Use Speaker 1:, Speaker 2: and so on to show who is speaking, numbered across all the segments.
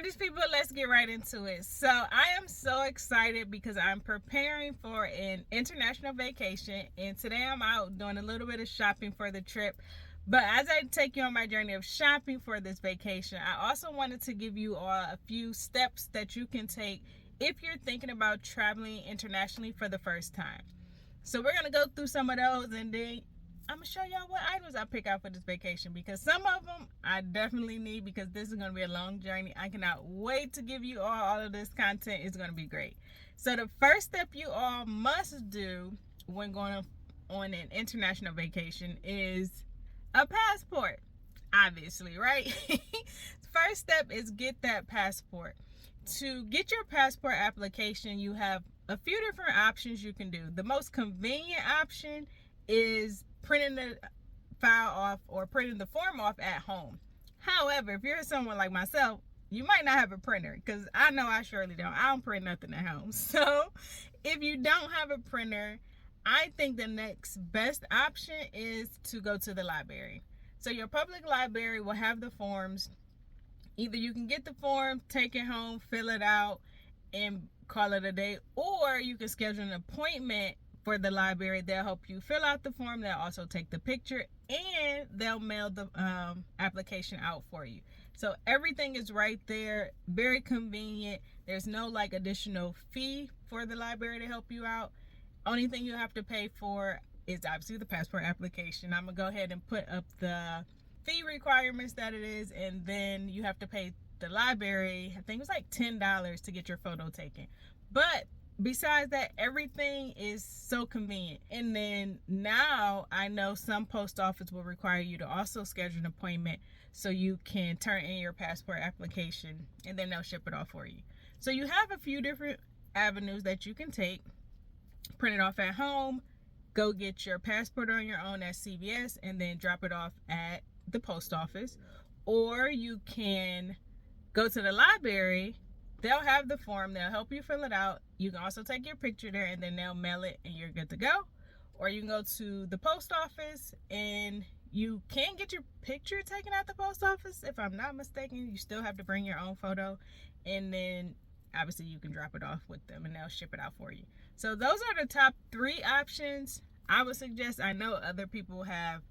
Speaker 1: gorgeous people, let's get right into it. So I am so excited because I'm preparing for an international vacation, and today I'm out doing a little bit of shopping for the trip. But as I take you on my journey of shopping for this vacation, I also wanted to give you all a few steps that you can take if you're thinking about traveling internationally for the first time. So we're going to go through some of those, and then I'm going to show y'all what items I pick out for this vacation, because some of them I definitely need, because this is going to be a long journey. I cannot wait to give you all of this content. It's going to be great. So the first step you all must do when going on an international vacation is a passport, obviously, right? First step is get that passport. To get your passport application, you have a few different options you can do. The most convenient option is printing the file off or printing the form off at home. However, if you're someone like myself, you might not have a printer, because I know I surely don't. I don't print nothing at home. So if you don't have a printer, I think the next best option is to go to the library. So your public library will have the forms. Either you can get the form, take it home, fill it out, and call it a day, or you can schedule an appointment for the library. They'll help you fill out the form. They'll also take the picture, and they'll mail the application out for you. So everything is right there, very convenient. There's no like additional fee for the library to help you out. Only thing you have to pay for is obviously the passport application. I'm gonna go ahead and put up the fee requirements that it is, and then you have to pay the library, I think it was like $10 to get your photo taken. But besides that, everything is so convenient. And then now I know some post office will require you to also schedule an appointment so you can turn in your passport application, and then they'll ship it off for you. So you have a few different avenues that you can take. Print it off at home, go get your passport on your own at CVS, and then drop it off at the post office. Or you can go to the library. They'll have the form, they'll help you fill it out. You can also take your picture there, and then they'll mail it, and you're good to go. Or you can go to the post office, and you can get your picture taken at the post office. If I'm not mistaken, you still have to bring your own photo, and then obviously you can drop it off with them, and they'll ship it out for you. So those are the top 3 options I would suggest. I know other people have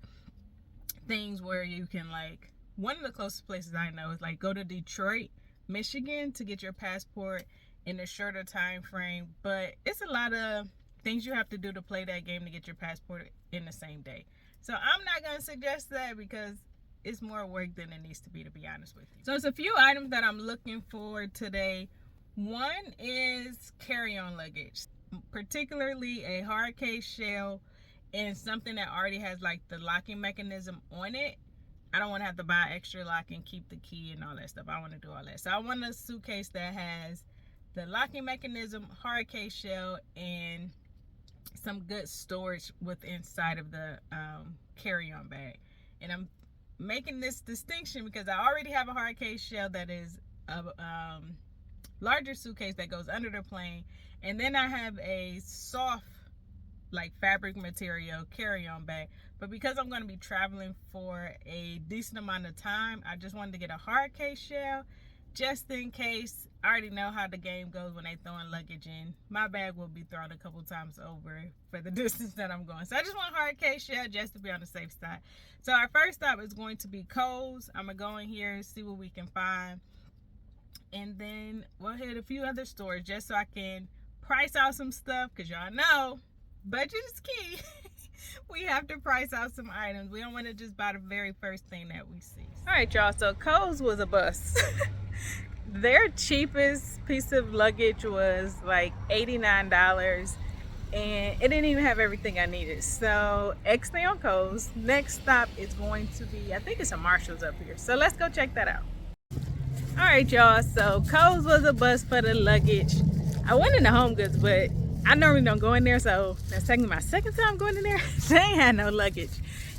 Speaker 1: things where you can, like, one of the closest places I know is like go to Detroit, Michigan to get your passport in a shorter time frame, but it's a lot of things you have to do to play that game to get your passport in the same day. So I'm not going to suggest that, because it's more work than it needs to be honest with you. So it's a few items that I'm looking for today. One is carry-on luggage, particularly a hard case shell and something that already has like the locking mechanism on it. I don't want to have to buy extra lock and keep the key and all that stuff. I want to do all that. So I want a suitcase that has the locking mechanism, hard case shell, and some good storage with inside of the carry-on bag. And I'm making this distinction because I already have a hard case shell that is a larger suitcase that goes under the plane, and then I have a soft like fabric material carry-on bag. But because I'm going to be traveling for a decent amount of time, I just wanted to get a hard case shell just in case. I already know how the game goes when they throwing luggage in. My bag will be thrown a couple times over for the distance that I'm going. So I just want a hard case shell just to be on the safe side. So our first stop is going to be Kohl's. I'm going to go in here and see what we can find, and then we'll hit a few other stores just so I can price out some stuff, because y'all know budget is key. We have to price out some items. We don't want to just buy the very first thing that we see. All right, y'all, so Kohl's was a bust. Their cheapest piece of luggage was like $89, and it didn't even have everything I needed. So X-Stay on Kohl's. Next stop is going to be, I think it's a Marshall's up here. So let's go check that out. All right, y'all, so Kohl's was a bust for the luggage. I went into Home Goods, but I normally don't go in there, so that's technically my second time going in there. They ain't had no luggage.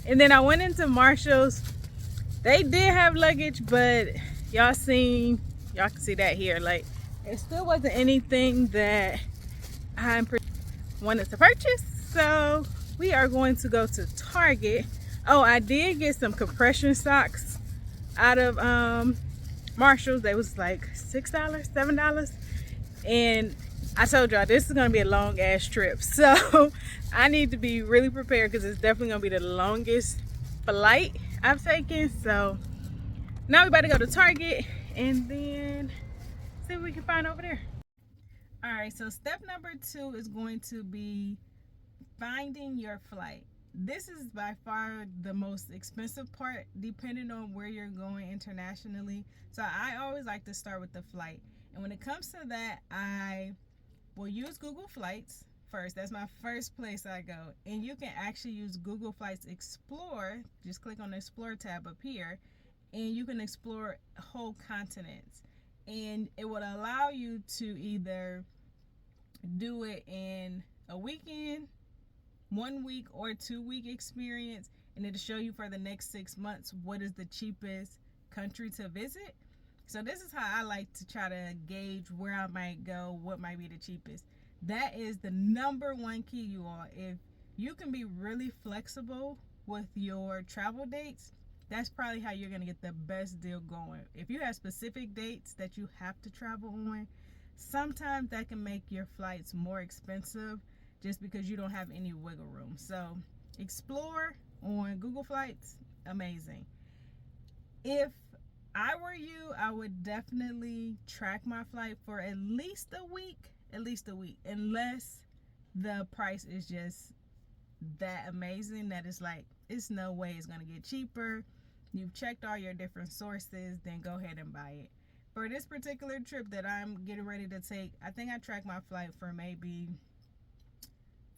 Speaker 1: And then I went into Marshall's. They did have luggage, but y'all can see that here. Like, it still wasn't anything that I wanted to purchase. So we are going to go to Target. Oh, I did get some compression socks out of Marshalls. They was like $6, $7. And I told y'all this is gonna be a long ass trip, so I need to be really prepared because it's definitely gonna be the longest flight I've taken. So now we about to go to Target and then see what we can find over there. All right, so step number 2 is going to be finding your flight. This is by far the most expensive part depending on where you're going internationally. So I always like to start with the flight. And when it comes to that, I will use Google Flights first. That's my first place I go. And you can actually use Google Flights Explore. Just click on the Explore tab up here and you can explore whole continents. And it will allow you to either do it in a weekend, 1 week, or 2 week experience, and it'll show you for the next 6 months what is the cheapest country to visit. So this is how I like to try to gauge where I might go, what might be the cheapest. That is the number one key, you all. If you can be really flexible with your travel dates, that's probably how you're going to get the best deal going. If you have specific dates that you have to travel on, sometimes that can make your flights more expensive just because you don't have any wiggle room. So explore on Google Flights, amazing. If I were you, I would definitely track my flight for at least a week, unless the price is just that amazing that it's like, it's no way it's gonna get cheaper. You've checked all your different sources, then go ahead and buy it. For this particular trip that I'm getting ready to take, I think I tracked my flight for maybe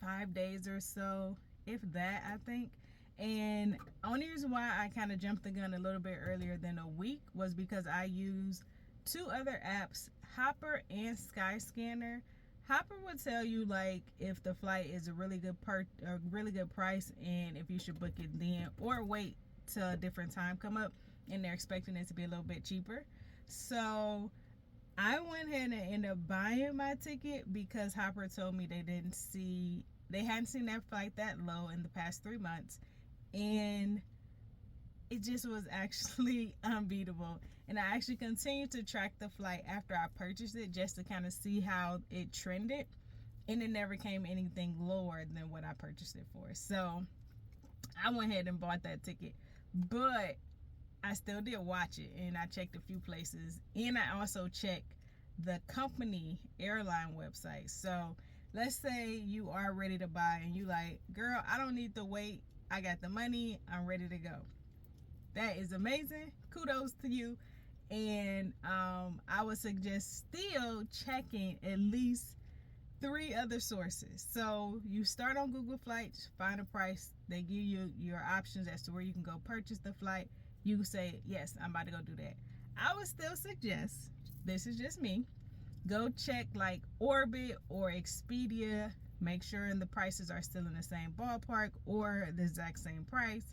Speaker 1: 5 days or so, if that, I think. And only reason why I kind of jumped the gun a little bit earlier than a week was because I used 2 other apps, Hopper and Skyscanner. Hopper would tell you like if the flight is a really good price and if you should book it then or wait till a different time come up and they're expecting it to be a little bit cheaper. So I went ahead and ended up buying my ticket because Hopper told me they hadn't seen that flight that low in the past 3 months, and it just was actually unbeatable. And I actually continued to track the flight after I purchased it just to kind of see how it trended, and it never came anything lower than what I purchased it for. So I went ahead and bought that ticket, but I still did watch it, and I checked a few places, and I also checked the company airline website. So let's say you are ready to buy and you like, girl, I don't need to wait, I got the money, I'm ready to go. That is amazing, kudos to you. And I would suggest still checking at least 3 other sources. So you start on Google Flights, find a price, they give you your options as to where you can go purchase the flight. You say, yes, I'm about to go do that. I would still suggest, this is just me, go check like Orbit or Expedia, make sure the prices are still in the same ballpark or the exact same price.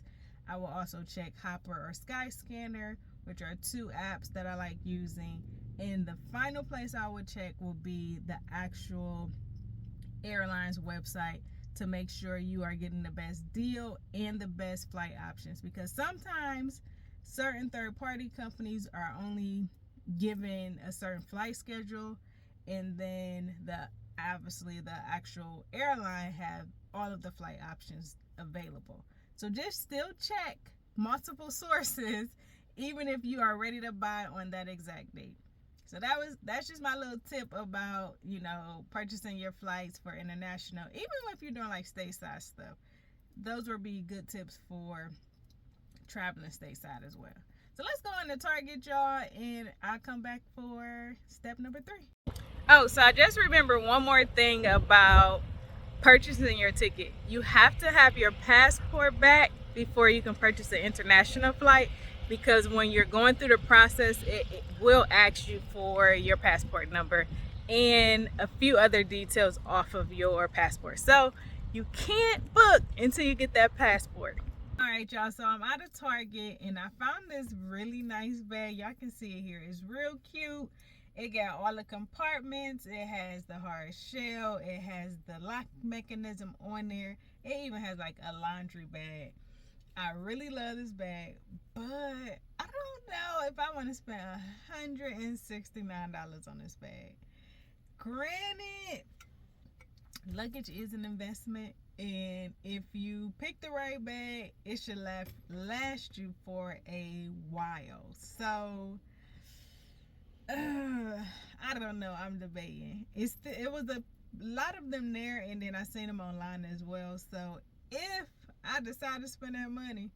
Speaker 1: I will also check Hopper or Skyscanner, which are 2 apps that I like using. And the final place I would check will be the actual airline's website to make sure you are getting the best deal and the best flight options, because sometimes certain third-party companies are only given a certain flight schedule, and then obviously the actual airline have all of the flight options available. So just still check multiple sources even if you are ready to buy on that exact date. So that's just my little tip about, purchasing your flights for international, even if you're doing like stateside stuff. Those would be good tips for traveling stateside as well. So let's go into Target, y'all, and I'll come back for step number 3. Oh, so I just remember one more thing about purchasing your ticket. You have to have your passport back before you can purchase an international flight, because when you're going through the process, it will ask you for your passport number and a few other details off of your passport. So you can't book until you get that passport. All right, y'all, so I'm out of Target and I found this really nice bag. Y'all can see it here. It's real cute. It got all the compartments. It has the hard shell. It has the lock mechanism on there. It even has like a laundry bag. I really love this bag, but I don't know if I want to spend $169 on this bag. Granted, luggage is an investment, and if you pick the right bag, it should last you for a while. So I don't know. I'm debating. It was a lot of them there, and then I seen them online as well. So if I decide to spend that money,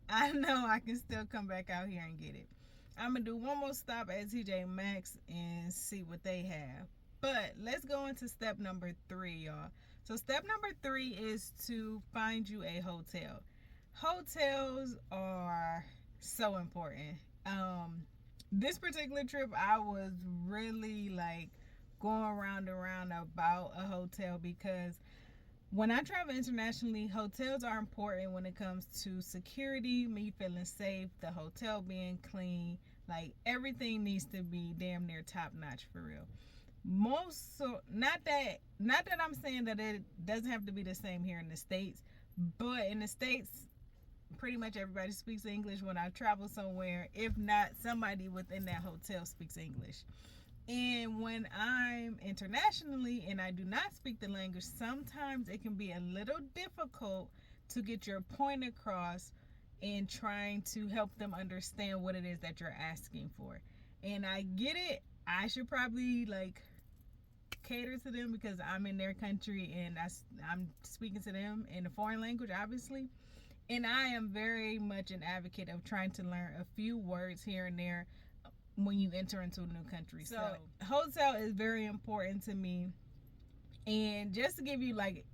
Speaker 1: I know I can still come back out here and get it. I'm gonna do one more stop at TJ Maxx and see what they have. But let's go into step number 3, y'all. So step number 3 is to find you a hotel. Hotels are so important. This particular trip, I was really like going around and around about a hotel, because when I travel internationally, hotels are important when it comes to security, me feeling safe, the hotel being clean. Like, everything needs to be damn near top notch, for real. Not that I'm saying that it doesn't have to be the same here in the States, but in the States, pretty much everybody speaks English when I travel somewhere. If not, somebody within that hotel speaks English. And when I'm internationally and I do not speak the language, sometimes it can be a little difficult to get your point across and trying to help them understand what it is that you're asking for. And I get it. I should probably like cater to them because I'm in their country and I'm speaking to them in a foreign language, obviously. And I am very much an advocate of trying to learn a few words here and there when you enter into a new country. So hotel is very important to me. And just to give you like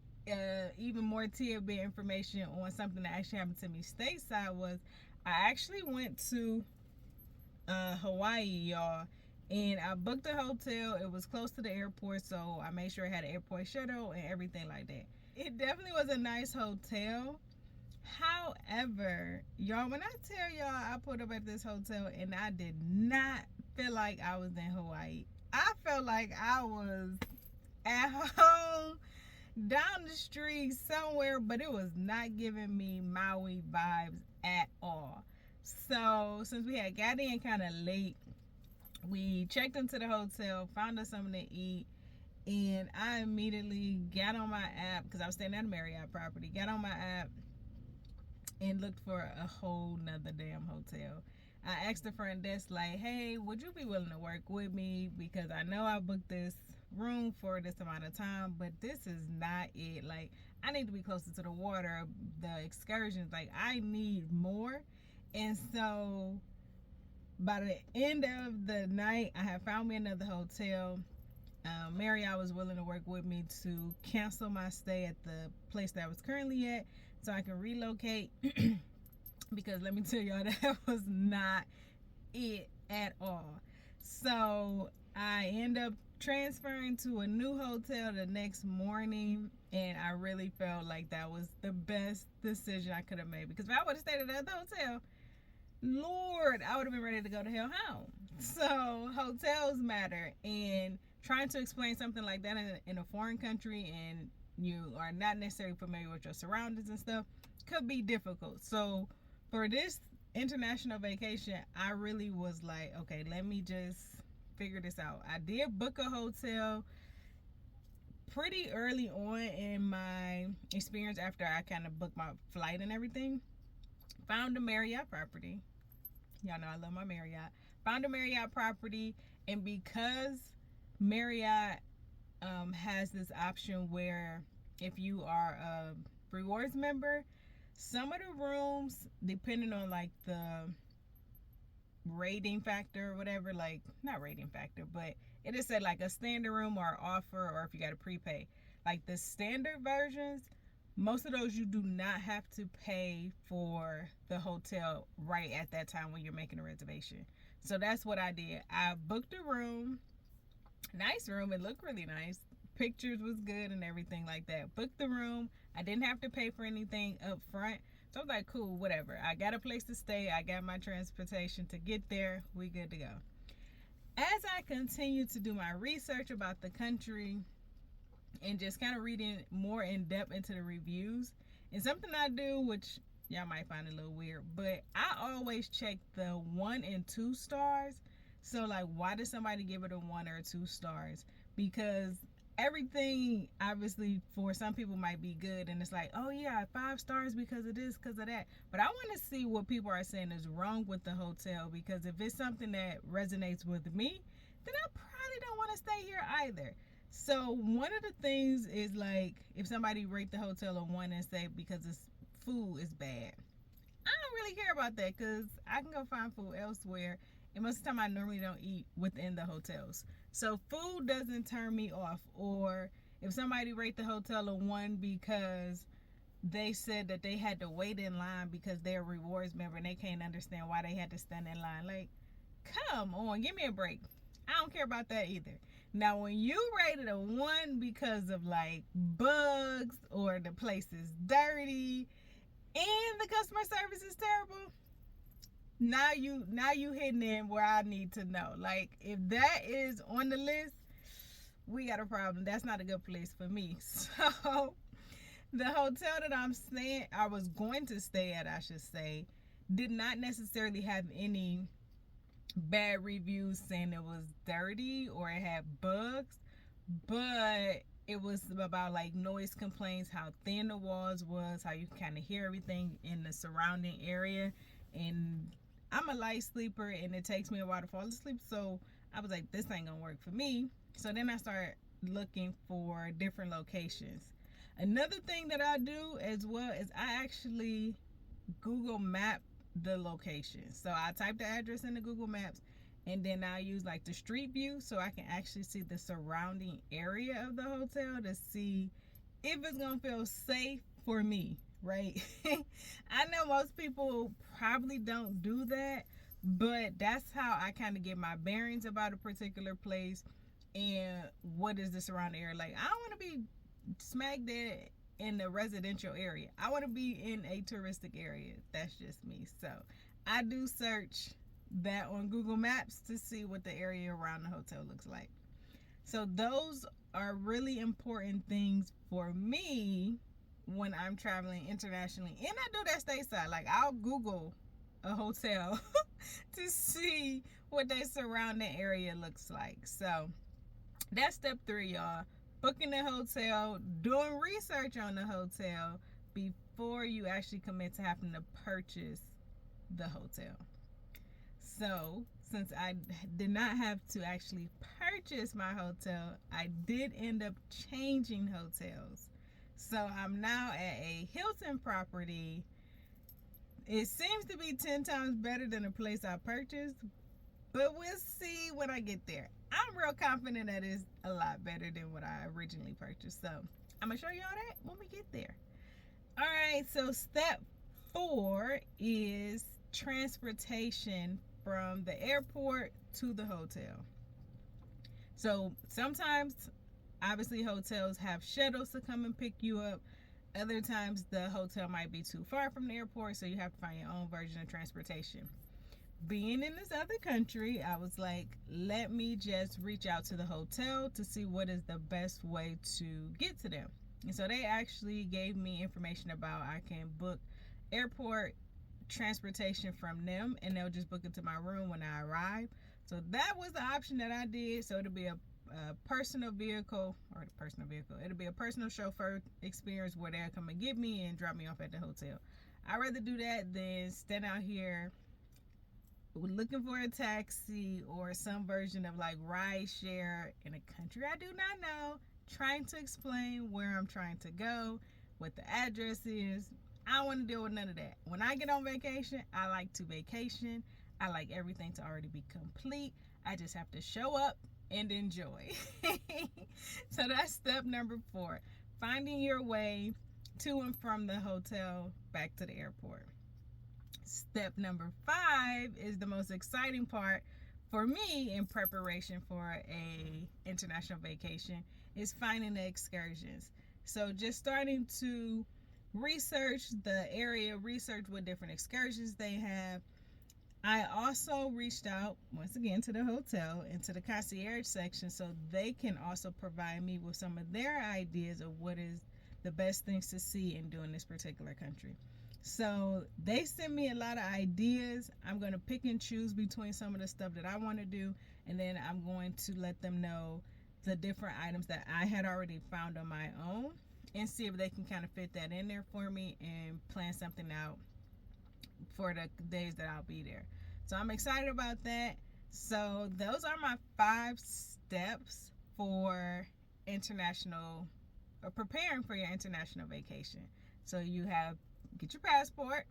Speaker 1: even more tidbit information on something that actually happened to me stateside, was I actually went to Hawaii, y'all, and I booked a hotel. It was close to the airport, so I made sure it had an airport shuttle and everything like that. It definitely was a nice hotel. However, y'all, when I tell y'all I pulled up at this hotel and I did not feel like I was in Hawaii. I felt like I was at home down the street somewhere, but it was not giving me Maui vibes at all. So since we had got in kind of late, we checked into the hotel, found us something to eat, and I immediately got on my app, because I was staying at a Marriott property, got on my app and looked for a whole nother damn hotel. I asked the front desk, like, hey, would you be willing to work with me? Because I know I booked this room for this amount of time, but this is not it. Like, I need to be closer to the water, the excursions. Like, I need more. And so by the end of the night, I had found me another hotel. Marriott was willing to work with me to cancel my stay at the place that I was currently at, so I can relocate. Because let me tell y'all, that was not it at all. So I end up transferring to a new hotel the next morning, and I really felt like that was the best decision I could have made, because if I would have stayed at that hotel, Lord, I would have been ready to go to hell home. So hotels matter, and trying to explain something like that in a foreign country and you are not necessarily familiar with your surroundings and stuff could be difficult. So for this international vacation, I really was like, okay, let me just figure this out. I did book a hotel pretty early on in my experience after I kind of booked my flight and everything. Found a Marriott property. Y'all know I love my Marriott. Found a Marriott property, and because Marriott has this option where if you are a rewards member, some of the rooms, depending on like the rating factor or whatever, like not rating factor, but it is said like a standard room or offer, or if you got to prepay. Like the standard versions, most of those you do not have to pay for the hotel right at that time when you're making a reservation. So that's what I did. I booked a room, nice room, it looked really nice, pictures was good and everything like that. Booked the room, I didn't have to pay for anything up front, so I was like, cool, whatever. I got a place to stay, I got my transportation to get there, we good to go. As I continued to do my research about the country and just kind of reading more in depth into the reviews, and something I do, which Y'all might find it a little weird, but I always check the 1 and 2 stars. So like, why did somebody give it a 1 or 2 stars? Because everything obviously for some people might be good, and it's like, oh yeah, 5 stars because of this, because of that. But I want to see what people are saying is wrong with the hotel, because if it's something that resonates with me, then I probably don't want to stay here either. So one of the things is like, if somebody rate the hotel a 1 and say because its food is bad, I don't really care about that because I can go find food elsewhere. And most of the time I normally don't eat within the hotels. So food doesn't turn me off. Or if somebody rate the hotel a 1 because they said that they had to wait in line because they're a rewards member and they can't understand why they had to stand in line. Like, come on, give me a break. I don't care about that either. Now, when you rated a 1 because of like bugs or the place is dirty and the customer service is terrible, now you hitting in where I need to know. Like, if that is on the list, we got a problem. That's not a good place for me. So the hotel that I was going to stay at, I should say, did not necessarily have any bad reviews saying it was dirty or it had bugs, but it was about like noise complaints, how thin the walls was, how you kind of hear everything in the surrounding area. And I'm a light sleeper and it takes me a while to fall asleep, so I was like, this ain't gonna work for me. So then I started looking for different locations. Another thing that I do as well is I actually Google map the location. So I type the address into Google Maps, and then I use like the street view so I can actually see the surrounding area of the hotel to see if it's gonna feel safe for me, right? I know most people probably don't do that, but that's how I kind of get my bearings about a particular place and what is the surrounding area. Like, I don't want to be smack dead in the residential area. I want to be in a touristic area. That's just me. So I do search that on Google Maps to see what the area around the hotel looks like. So those are really important things for me when I'm traveling internationally. And I do that stateside. Like, I'll Google a hotel to see what their surrounding area looks like. So that's step 3, y'all. Booking the hotel, doing research on the hotel before you actually commit to having to purchase the hotel. So since I did not have to actually purchase my hotel, I did end up changing hotels. So I'm now at a Hilton property. It seems to be 10 times better than the place I purchased, but we'll see when I get there. I'm real confident that it's a lot better than what I originally purchased. So I'm going to show y'all that when we get there. All right, so step 4 is transportation from the airport to the hotel. So sometimes, obviously, hotels have shuttles to come and pick you up. Other times, the hotel might be too far from the airport, so you have to find your own version of transportation. Being in this other country, I was like, let me just reach out to the hotel to see what is the best way to get to them. And so they actually gave me information about I can book airport transportation from them, and they'll just book it to my room when I arrive. So that was the option that I did. So it'll be a personal vehicle, it'll be a personal chauffeur experience where they'll come and get me and drop me off at the hotel. I'd rather do that than stand out here looking for a taxi or some version of like ride share in a country I do not know, trying to explain where I'm trying to go, what the address is. I don't want to deal with none of that. When I get on vacation, I like to vacation. I like everything to already be complete. I just have to show up and enjoy. So that's step number 4, finding your way to and from the hotel back to the airport. Step number 5 is the most exciting part for me in preparation for a international vacation, is finding the excursions. So just starting to research the area, research what different excursions they have. I also reached out once again to the hotel and to the concierge section so they can also provide me with some of their ideas of what is the best things to see and do in this particular country. So they send me a lot of ideas. I'm going to pick and choose between some of the stuff that I want to do, and then I'm going to let them know the different items that I had already found on my own, and see if they can kind of fit that in there for me and plan something out for the days that I'll be there. So I'm excited about that. So those are my 5 steps for international, or preparing for your international vacation. So you have, get your passport,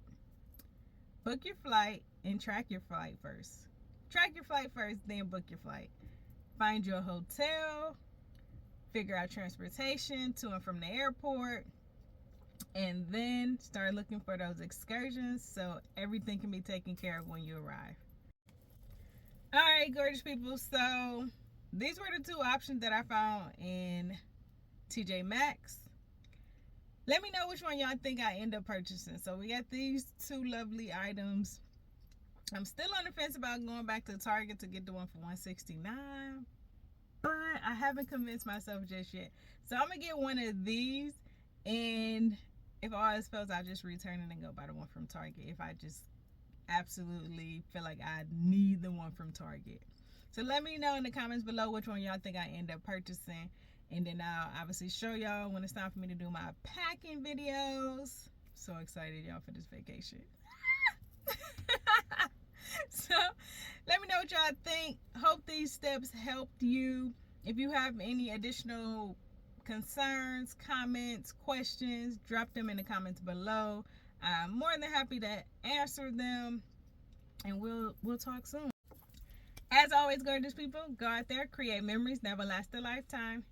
Speaker 1: book your flight, and track your flight first. Track your flight first, then book your flight. Find your hotel, figure out transportation to and from the airport, and then start looking for those excursions so everything can be taken care of when you arrive. All right, gorgeous people. So these were the 2 options that I found in TJ Maxx. Let me know which one y'all think I end up purchasing. So we got these 2 lovely items. I'm still on the fence about going back to Target to get the one for $169, but I haven't convinced myself just yet. So I'm gonna get one of these, and if all else fails, I'll just return it and go buy the one from Target if I just absolutely feel like I need the one from Target. So let me know in the comments below which one y'all think I end up purchasing, and then I'll obviously show y'all when it's time for me to do my packing videos. So excited, y'all, for this vacation. So let me know what y'all think. Hope these steps helped you. If you have any additional concerns, comments, questions, drop them in the comments below. I'm more than happy to answer them, and we'll talk soon. As always, gorgeous people, go out there, create memories, never last a lifetime.